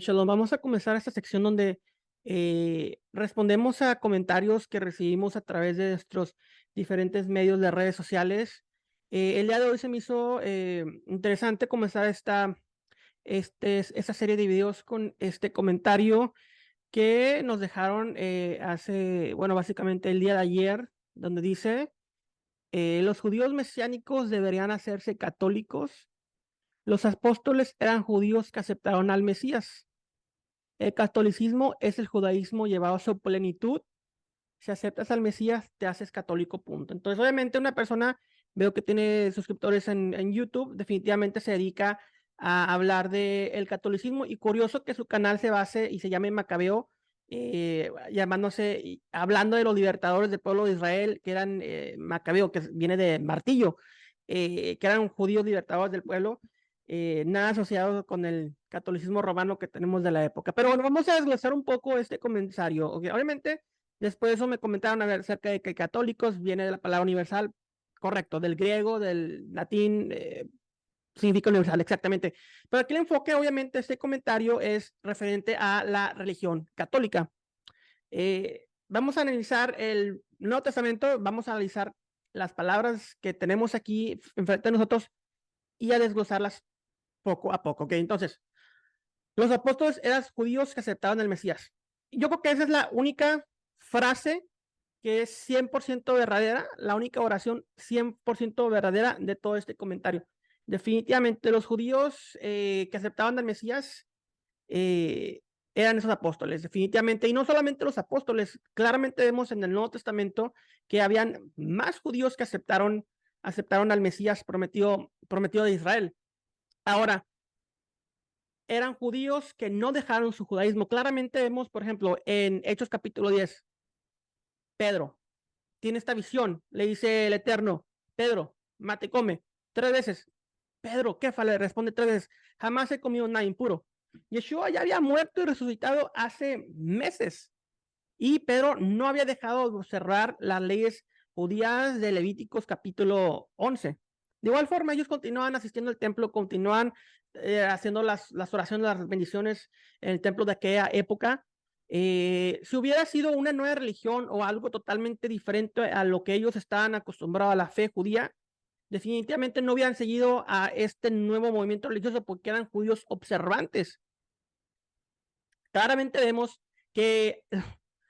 Shalom, vamos a comenzar esta sección donde respondemos a comentarios que recibimos a través de nuestros diferentes medios de redes sociales. El día de hoy se me hizo interesante comenzar esta serie de videos con este comentario que nos dejaron básicamente el día de ayer, donde dice, los judíos mesiánicos deberían hacerse católicos. Los apóstoles eran judíos que aceptaron al Mesías. El catolicismo es el judaísmo llevado a su plenitud. Si aceptas al Mesías, te haces católico, punto. Entonces, obviamente, una persona, veo que tiene suscriptores en YouTube, definitivamente se dedica a hablar del catolicismo, y curioso que su canal se base y se llame Macabeo, hablando de los libertadores del pueblo de Israel, que eran Macabeo, que viene de martillo, que eran judíos libertadores del pueblo. Nada asociado con el catolicismo romano que tenemos de la época. Pero bueno, vamos a desglosar un poco este comentario. Okay, obviamente, después de eso me comentaron acerca de que católicos viene de la palabra universal, correcto, del griego, del latín, significa universal, exactamente. Pero aquí el enfoque, obviamente, este comentario es referente a la religión católica. Vamos a analizar el Nuevo Testamento, vamos a analizar las palabras que tenemos aquí enfrente de nosotros y a desglosarlas poco a poco, ¿ok? Entonces, los apóstoles eran judíos que aceptaban el Mesías. Yo creo que esa es la única frase que es 100% verdadera, la única oración 100% verdadera de todo este comentario. Definitivamente los judíos que aceptaban al Mesías eh, eran esos apóstoles, definitivamente. Y no solamente los apóstoles, claramente vemos en el Nuevo Testamento que habían más judíos que aceptaron al Mesías prometido de Israel. Ahora, eran judíos que no dejaron su judaísmo. Claramente vemos, por ejemplo, en Hechos capítulo 10, Pedro tiene esta visión, le dice el Eterno, Pedro, mate, come, 3 veces. Pedro, Kefa, le responde 3 veces, jamás he comido nada impuro. Yeshua ya había muerto y resucitado hace meses, y Pedro no había dejado de observar las leyes judías de Levíticos capítulo 11. De igual forma, ellos continúan asistiendo al templo, continúan haciendo las oraciones, las bendiciones en el templo de aquella época. Si hubiera sido una nueva religión o algo totalmente diferente a lo que ellos estaban acostumbrados a la fe judía, definitivamente no hubieran seguido a este nuevo movimiento religioso porque eran judíos observantes. Claramente vemos que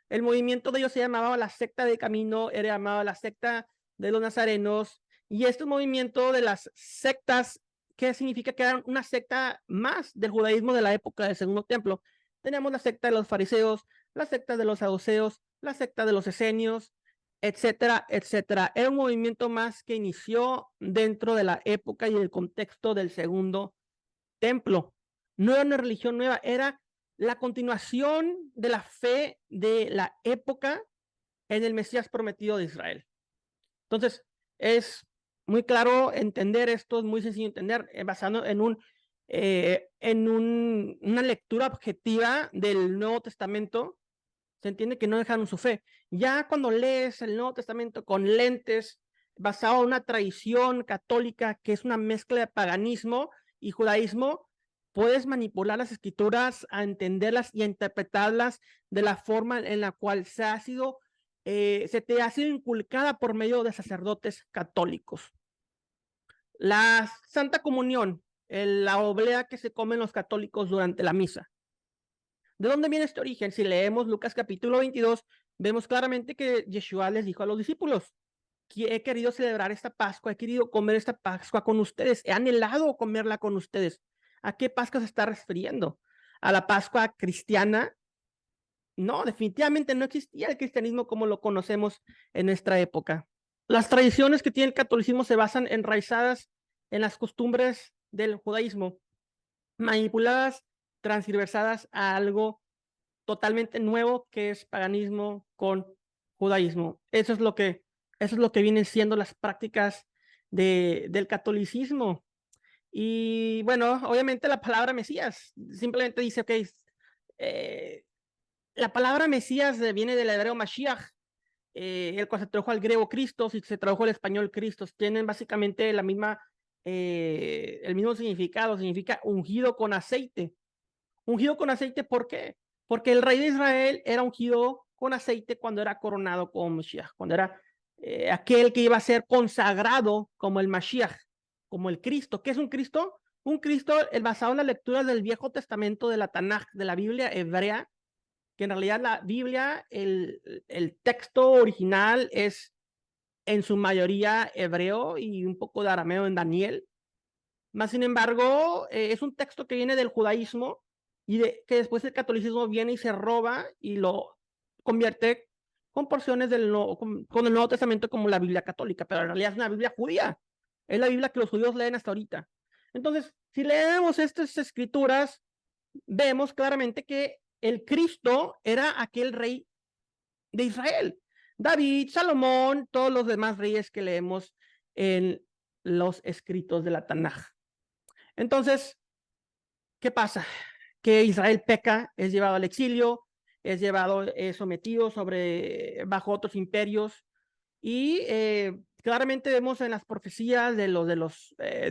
el movimiento de ellos se llamaba la secta de camino, era llamada la secta de los nazarenos, y este movimiento de las sectas, ¿qué significa? Que eran una secta más del judaísmo de la época del Segundo Templo. Teníamos la secta de los fariseos, la secta de los saduceos, la secta de los esenios, etcétera, etcétera. Era un movimiento más que inició dentro de la época y el contexto del Segundo Templo. No era una religión nueva, era la continuación de la fe de la época en el Mesías prometido de Israel. Entonces, es muy claro entender esto, es muy sencillo entender, basado en una lectura objetiva del Nuevo Testamento. Se entiende que no dejaron su fe. Ya cuando lees el Nuevo Testamento con lentes, basado en una tradición católica que es una mezcla de paganismo y judaísmo, puedes manipular las escrituras a entenderlas y a interpretarlas de la forma en la cual se te ha sido inculcada por medio de sacerdotes católicos. La Santa Comunión, la oblea que se comen los católicos durante la misa. ¿De dónde viene este origen? Si leemos Lucas capítulo 22, vemos claramente que Yeshua les dijo a los discípulos, que he querido celebrar esta Pascua, he querido comer esta Pascua con ustedes, he anhelado comerla con ustedes. ¿A qué Pascua se está refiriendo? ¿A la Pascua cristiana? No, definitivamente no existía el cristianismo como lo conocemos en nuestra época. Las tradiciones que tiene el catolicismo se basan enraizadas en las costumbres del judaísmo, manipuladas, transversadas a algo totalmente nuevo que es paganismo con judaísmo. Eso es lo que vienen siendo las prácticas del catolicismo. Y bueno, obviamente la palabra Mesías simplemente dice, ok, eh, la palabra Mesías viene del hebreo Mashiach, el cual se tradujo al griego Cristos y se tradujo al español Cristos. Tienen básicamente el mismo significado, significa ungido con aceite. Ungido con aceite, ¿por qué? Porque el rey de Israel era ungido con aceite cuando era coronado como Mashiach, cuando era aquel que iba a ser consagrado como el Mashiach, como el Cristo. ¿Qué es un Cristo? Un Cristo basado en la lectura del Viejo Testamento, de la Tanaj, de la Biblia hebrea, que en realidad la Biblia, el texto original es en su mayoría hebreo y un poco de arameo en Daniel. Más sin embargo, es un texto que viene del judaísmo y que después el catolicismo viene y se roba y lo convierte con porciones con el Nuevo Testamento como la Biblia católica, pero en realidad es una Biblia judía. Es la Biblia que los judíos leen hasta ahorita. Entonces, si leemos estas escrituras, vemos claramente que el Cristo era aquel rey de Israel. David, Salomón, todos los demás reyes que leemos en los escritos de la Tanaj. Entonces, ¿qué pasa? Que Israel peca, es llevado al exilio, es llevado, sometido bajo otros imperios y claramente vemos en las profecías de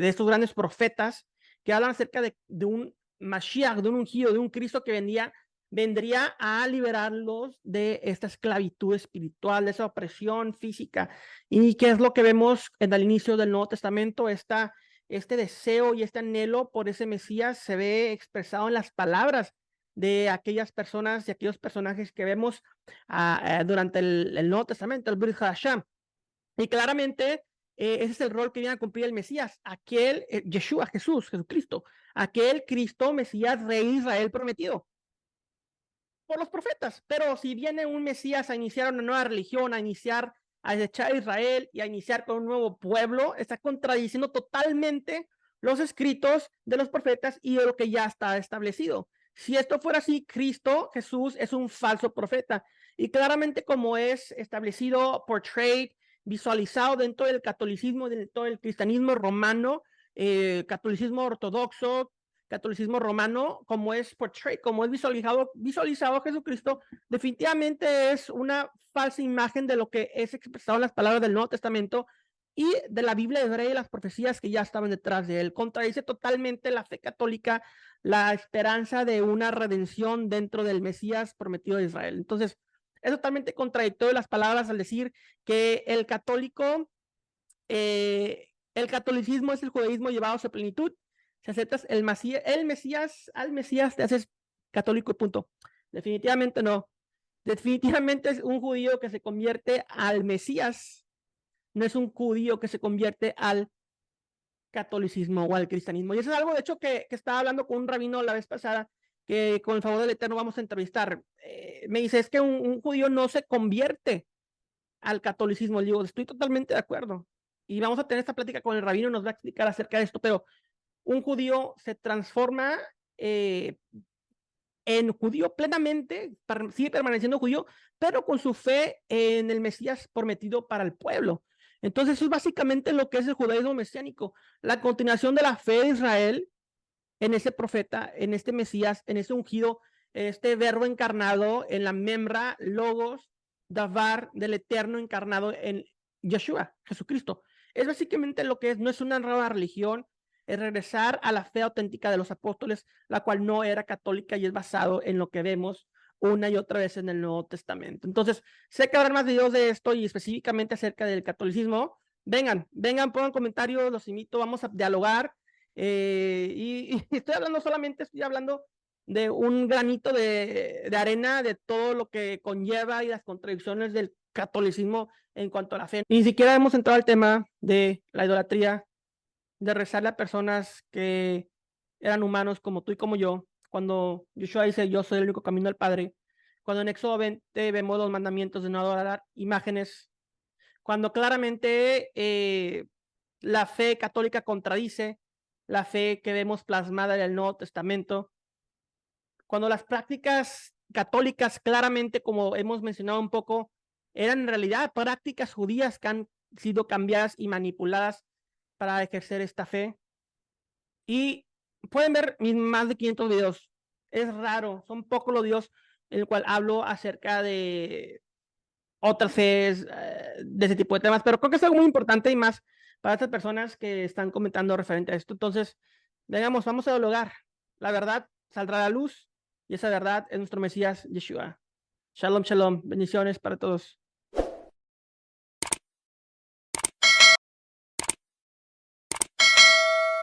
estos grandes profetas que hablan acerca de un Mashiach, de un ungido, de un Cristo que vendría a liberarlos de esta esclavitud espiritual, de esa opresión física. ¿Y qué es lo que vemos en el inicio del Nuevo Testamento? Este deseo y este anhelo por ese Mesías se ve expresado en las palabras de aquellas personas y aquellos personajes que vemos durante el Nuevo Testamento, el Brit Hadashah. Y claramente ese es el rol que viene a cumplir el Mesías, aquel Yeshua, Jesucristo, aquel Cristo, Mesías, Rey de Israel prometido por los profetas. Pero si viene un Mesías a iniciar una nueva religión, a echar a Israel y a iniciar con un nuevo pueblo, está contradiciendo totalmente los escritos de los profetas y de lo que ya está establecido. Si esto fuera así, Cristo, Jesús, es un falso profeta. Y claramente como es establecido, portrayed, visualizado dentro del catolicismo, dentro del cristianismo romano, catolicismo ortodoxo, catolicismo romano, como es portrayed, como es visualizado a Jesucristo, definitivamente es una falsa imagen de lo que es expresado en las palabras del Nuevo Testamento y de la Biblia hebrea y las profecías que ya estaban detrás de él. Contradice totalmente la fe católica, la esperanza de una redención dentro del Mesías prometido de Israel. Entonces, es totalmente contradictorio las palabras al decir que el catolicismo es el judaísmo llevado a su plenitud. Si aceptas al Mesías te haces católico y punto. Definitivamente no. Definitivamente es un judío que se convierte al Mesías, no es un judío que se convierte al catolicismo o al cristianismo. Y eso es algo, de hecho, que estaba hablando con un rabino la vez pasada, que con el favor del Eterno vamos a entrevistar. Me dice, es que un judío no se convierte al catolicismo. Le digo, estoy totalmente de acuerdo. Y vamos a tener esta plática con el rabino, nos va a explicar acerca de esto, pero un judío se transforma en judío plenamente, sigue permaneciendo judío, pero con su fe en el Mesías prometido para el pueblo. Entonces, eso es básicamente lo que es el judaísmo mesiánico, la continuación de la fe de Israel en ese profeta, en este Mesías, en ese ungido, este verbo encarnado en la membra, logos, davar del eterno encarnado en Yeshua, Jesucristo. Es básicamente lo que es, no es una nueva religión, es regresar a la fe auténtica de los apóstoles, la cual no era católica y es basado en lo que vemos una y otra vez en el Nuevo Testamento. Entonces, sé que habrá más videos de esto y específicamente acerca del catolicismo. Vengan, pongan comentarios, los invito, vamos a dialogar. Y estoy hablando de un granito de arena de todo lo que conlleva y las contradicciones del catolicismo en cuanto a la fe. Ni siquiera hemos entrado al tema de la idolatría, de rezarle a personas que eran humanos como tú y como yo. Cuando Yeshua dice, yo soy el único camino al Padre. Cuando en Éxodo 20 vemos los mandamientos de no adorar imágenes. Cuando claramente la fe católica contradice la fe que vemos plasmada en el Nuevo Testamento. Cuando las prácticas católicas claramente, como hemos mencionado un poco, eran en realidad prácticas judías que han sido cambiadas y manipuladas para ejercer esta fe. Y pueden ver mis más de 500 videos. Es raro, son pocos los videos en el cual hablo acerca de otras fees, de ese tipo de temas, pero creo que es algo muy importante y más para estas personas que están comentando referente a esto. Entonces, vamos a dialogar. La verdad, saldrá a la luz y esa verdad es nuestro Mesías Yeshua. Shalom, shalom. Bendiciones para todos.